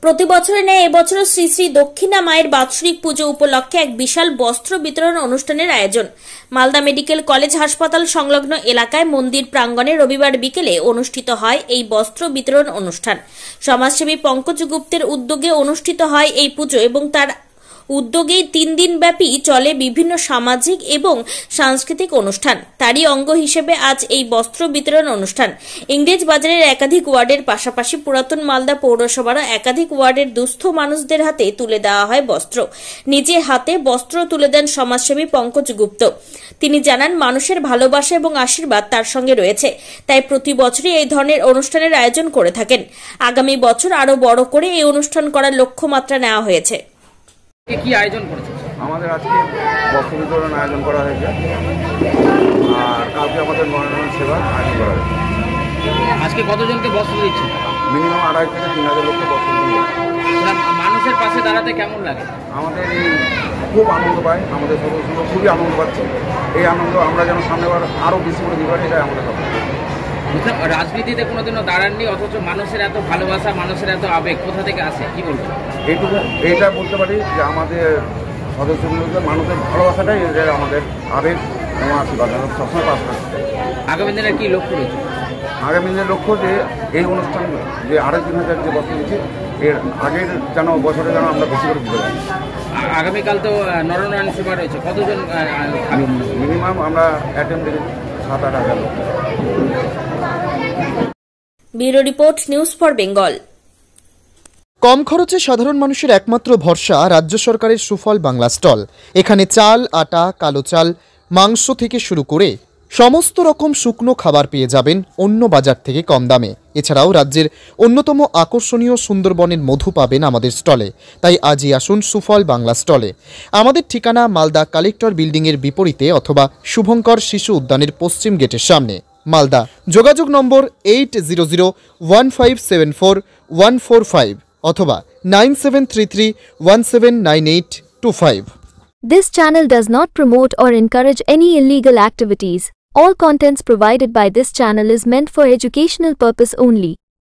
প্রতি বছরের ন্যায় এবছরও শ্রী শ্রী দক্ষিণা মায়ের বাৎসরিক পুজো উপলক্ষে এক বিশাল বস্ত্র বিতরণ অনুষ্ঠানের আয়োজন। মালদা মেডিকেল কলেজ হাসপাতাল সংলগ্ন এলাকায় মন্দির প্রাঙ্গণে রবিবার বিকেলে অনুষ্ঠিত হয় এই বস্ত্র বিতরণ অনুষ্ঠান। সমাজসেবী পঙ্কজ গুপ্তের উদ্যোগে অনুষ্ঠিত হয় এই পুজো এবং তার উদ্যোগেই 3 দিন ব্যাপী চলে বিভিন্ন সামাজিক এবং সাংস্কৃতিক অনুষ্ঠান। তারই অঙ্গ হিসেবে আজ এই বস্ত্র বিতরণ অনুষ্ঠান। ইংরেজ বাজারের একাধিক ওয়ার্ডের পাশাপাশি পুরাতন মালদা পৌরসভার একাধিক ওয়ার্ডের দুস্থ মানুষদের হাতে তুলে দেওয়া হয় বস্ত্র। নিজের হাতে বস্ত্র তুলে দেন সমাজসেবী পঙ্কজ গুপ্ত। তিনি জানান, মানুষের ভালোবাসা এবং আশীর্বাদ তার সঙ্গে রয়েছে, তাই প্রতি বছরই এই ধরনের অনুষ্ঠানের আয়োজন করে থাকেন। আগামী বছর আরো বড় করে এই অনুষ্ঠান করার লক্ষ্যমাত্রা নেওয়া হয়েছে। কি আয়োজন করেছে? আমাদের আজকে বস্ত্র বিতরণ আয়োজন করা হয়েছে, আর কালকে আমাদের মনোনয়ন সেবা আয়োজন করা হয়েছে। আজকে কতজনকে বস্ত্র দিচ্ছে? মিনিমাম 2,500 থেকে 3,000 লোককে বস্ত্র দিয়ে মানুষের পাশে দাঁড়াতে কেমন লাগে? আমাদের এই খুব আনন্দ পাই, আমাদের সদস্যরা খুবই আনন্দ পাচ্ছে। এই আনন্দ আমরা যেন সামনেবার আরও বেশি করে দিতে পারি, এটাই আমাদের কথা। রাজনীতিতে কোনোদিনও দাঁড়াননি, অথচ মানুষের এত ভালোবাসা, মানুষের এত আবেগ কোথা থেকে আসে, কি বলবেন? এইটা বলতে পারি যে আমাদের সদস্যগুলোকে মানুষের ভালোবাসাটাই এদের আমাদের আবেগ এবং আশীর্বাদ সবসময় পাশ করছে। আগামী দিনের কি লক্ষ্য রয়েছে? আগামী দিনের লক্ষ্য যে এই অনুষ্ঠান যে 3,500 যে বস্ত্র দিচ্ছি, এর আগের যেন বছরে যেন আমরা বেশি করে দিতে পারি। আগামীকাল তো নরনারায়ণ সেবা রয়েছে, কতজন? মিনিমাম আমরা অ্যাটেম্প দেখেছি 7-8 লোক। Bureau report, news for Bengal. কম খরচে সাধারণ মানুষের একমাত্র ভরসা রাজ্য সরকারের সুফল বাংলা স্টল। এখানে চাল, আটা, কালো চাল, মাংস থেকে শুরু করে সমস্ত রকম শুকনো খাবার পেয়ে যাবেন অন্য বাজার থেকে কম দামে। এছাড়াও রাজ্যের অন্যতম আকর্ষণীয় সুন্দরবনের মধু পাবেন আমাদের স্টলে। তাই আজই আসুন সুফল বাংলা স্টলে। আমাদের ঠিকানা মালদা কালেক্টর বিল্ডিংয়ের বিপরীতে অথবা শুভঙ্কর শিশু উদ্যানের পশ্চিম গেটের সামনে, মালদা। যোগাযোগ নম্বর 8015741445 অথবা 9733179825। This channel does not promote or encourage any illegal activities. All contents provided by this channel is meant for educational purpose only.